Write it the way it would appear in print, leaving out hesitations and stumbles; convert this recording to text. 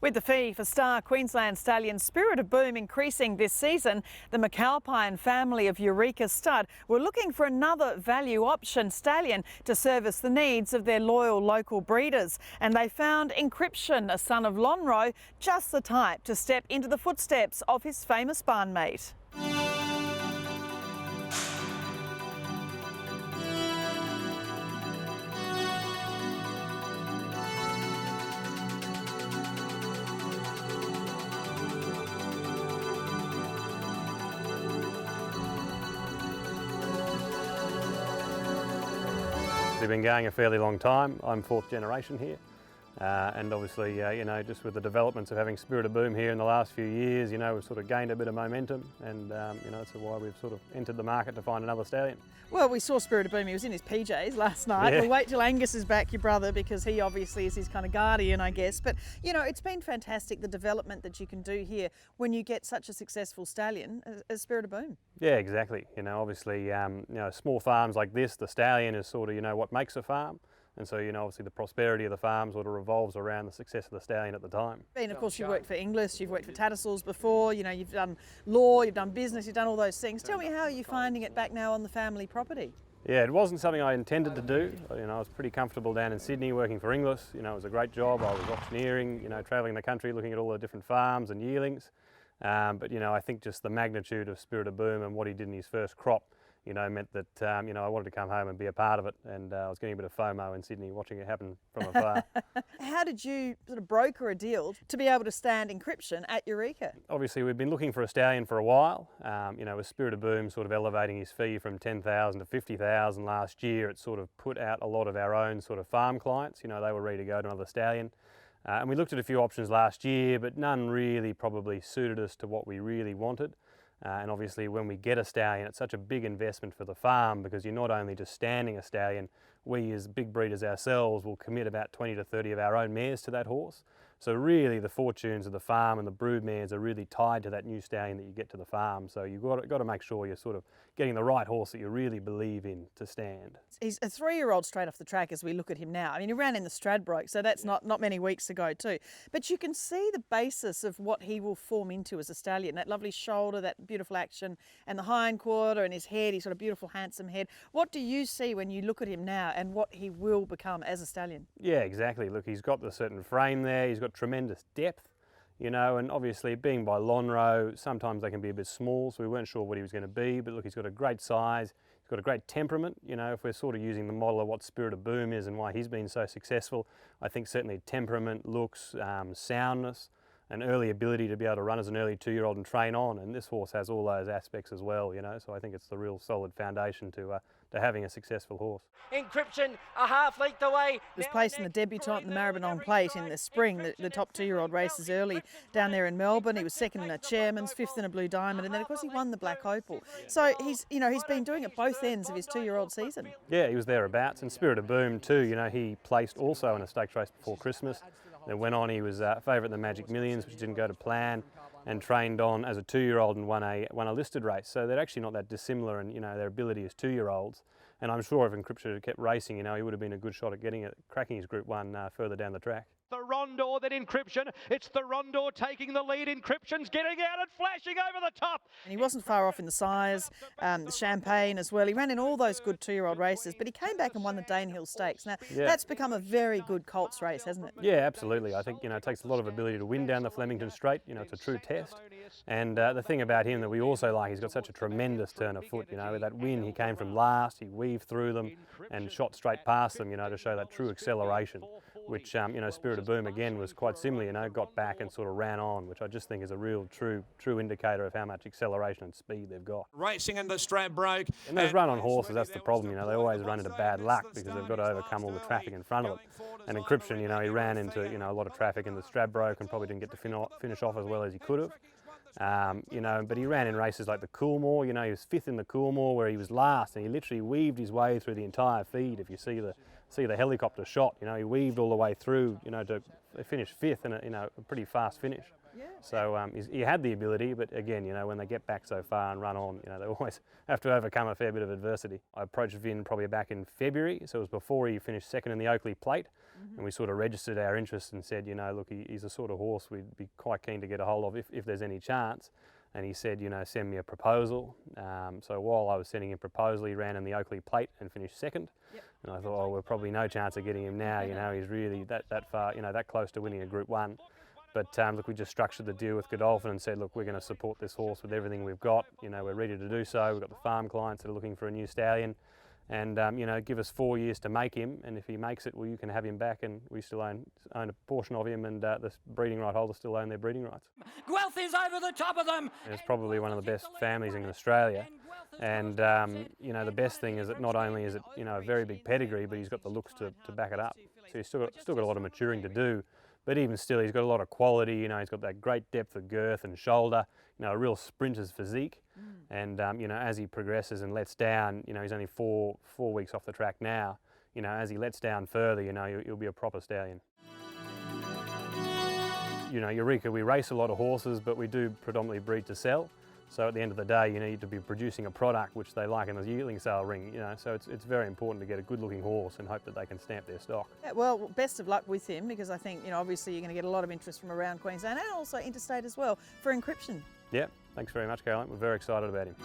With the fee for star Queensland stallion Spirit of Boom increasing this season, the McAlpine family of Eureka stud were looking for another value option stallion to service the needs of their loyal local breeders. And they found Encryption, a son of Lonhro, just the type to step into the footsteps of his famous barnmate. We've been going a fairly long time. I'm fourth generation here. And obviously, just with the developments of having Spirit of Boom here in the last few years, we've sort of gained a bit of momentum and, that's why we've sort of entered the market to find another stallion. Well, we saw Spirit of Boom, he was in his PJs last night. Yeah. We'll wait till Angus is back, your brother, because he obviously is his kind of guardian, I guess. But, it's been fantastic, the development that you can do here when you get such a successful stallion as Spirit of Boom. Yeah, exactly. Obviously, small farms like this, the stallion is sort of, what makes a farm. And so, obviously the prosperity of the farm sort of revolves around the success of the stallion at the time. And of course you've worked for Inglis, you've worked for Tattersalls before, you've done law, you've done business, you've done all those things. Tell me, how are you finding it back now on the family property? Yeah, it wasn't something I intended to do. I was pretty comfortable down in Sydney working for Inglis. It was a great job. I was auctioneering, travelling the country looking at all the different farms and yearlings. But I think just the magnitude of Spirit of Boom and what he did in his first crop meant that, I wanted to come home and be a part of it, and I was getting a bit of FOMO in Sydney watching it happen from afar. How did you sort of broker a deal to be able to stand Encryption at Eureka? Obviously we've been looking for a stallion for a while. With Spirit of Boom sort of elevating his fee from 10,000 to 50,000 last year, it sort of put out a lot of our own sort of farm clients. They were ready to go to another stallion. And we looked at a few options last year, but none really probably suited us to what we really wanted. And obviously when we get a stallion, it's such a big investment for the farm, because you're not only just standing a stallion, we as big breeders ourselves will commit about 20 to 30 of our own mares to that horse. So really the fortunes of the farm and the brood mares are really tied to that new stallion that you get to the farm. So you've got to make sure you're sort of getting the right horse that you really believe in to stand. He's a 3-year-old straight off the track as we look at him now. I mean, he ran in the Stradbroke, so that's not many weeks ago too. But you can see the basis of what he will form into as a stallion. That lovely shoulder, that beautiful action, and the hind quarter, and his head, his sort of beautiful, handsome head. What do you see when you look at him now and what he will become as a stallion? Yeah, exactly. Look, he's got the certain frame there. He's got tremendous depth. And obviously being by Lonhro, sometimes they can be a bit small, so we weren't sure what he was going to be, but look, he's got a great size, he's got a great temperament. If we're sort of using the model of what Spirit of Boom is and why he's been so successful, I think certainly temperament, looks, soundness, and early ability to be able to run as an early 2-year-old and train on, and this horse has all those aspects as well, so I think it's the real solid foundation to having a successful horse. Encryption a half length away. He was placed in the debutante in the Maribyrnong Plate in the spring, the top 2-year-old races early down there in Melbourne. He was second in a Chairman's, 5th in a Blue Diamond, and then of course he won the Black Opal. So he's been doing it both ends of his 2-year-old season. Yeah, he was thereabouts, and Spirit of Boom too. He placed also in a stakes race before Christmas. Then went on, he was favourite in the Magic Millions, which didn't go to plan, and trained on as a 2-year-old and won a listed race. So they're actually not that dissimilar in their ability as 2-year-olds. And I'm sure if Encryption had kept racing, he would have been a good shot at cracking his Group 1 further down the track. The Rondor, then Encryption. It's the Rondor taking the lead. Encryption's getting out and flashing over the top. And he wasn't far off in the size, the Champagne as well. He ran in all those good 2-year-old races, but he came back and won the Danehill Stakes. Now, That's become a very good colts race, hasn't it? Yeah, absolutely. I think, it takes a lot of ability to win down the Flemington Straight. It's a true test. And the thing about him that we also like, he's got such a tremendous turn of foot. With that win, he came from last, he weaved through them and shot straight past them, to show that true acceleration, which, Spirit of Boom again was quite similar, got back and sort of ran on, which I just think is a real true indicator of how much acceleration and speed they've got. Racing in the Stradbroke. And those run on horses, that's the problem, they always run into bad luck because they've got to overcome all the traffic in front of them. And Encryption, he ran into, a lot of traffic in the Stradbroke and probably didn't get to finish off as well as he could have. But he ran in races like the Coolmore, he was 5th in the Coolmore where he was last, and he literally weaved his way through the entire feed. If you see the helicopter shot, he weaved all the way through, to finish 5th in a pretty fast finish. So he had the ability, but again, you know, when they get back so far and run on, you know, they always have to overcome a fair bit of adversity. I approached Vin probably back in February, so it was before he finished second in the Oakley Plate, and we sort of registered our interest and said, you know, look, he's a sort of horse we'd be quite keen to get a hold of if there's any chance. And he said, you know, send me a proposal. So while I was sending him a proposal, he ran in the Oakley Plate and finished second. And I thought, oh, we're probably no chance of getting him now. You know, he's really that far, you know, that close to winning a Group 1. But look, we just structured the deal with Godolphin and said, look, we're going to support this horse with everything we've got. You know, we're ready to do so. We've got the farm clients that are looking for a new stallion. And, you know, give us 4 years to make him. And if he makes it, well, you can have him back, and we still own a portion of him, and the breeding right holders still own their breeding rights. Guelph is over the top of them. It's probably one of the best families in Australia. And, you know, the best thing is that not only is it, you know, a very big pedigree, but he's got the looks to back it up. So he's still got a lot of maturing to do. But even still, he's got a lot of quality. You know, he's got that great depth of girth and shoulder, you know, a real sprinter's physique. And, you know, as he progresses and lets down, you know, he's only four weeks off the track now. You know, as he lets down further, you know, he'll be a proper stallion. You know, Eureka, we race a lot of horses, but we do predominantly breed to sell. So at the end of the day, you need to be producing a product which they like in the yearling sale ring, you know, so it's very important to get a good looking horse and hope that they can stamp their stock. Yeah, well, best of luck with him, because I think, you know, obviously you're going to get a lot of interest from around Queensland and also interstate as well for Encryption. Yeah, thanks very much, Caroline. We're very excited about him.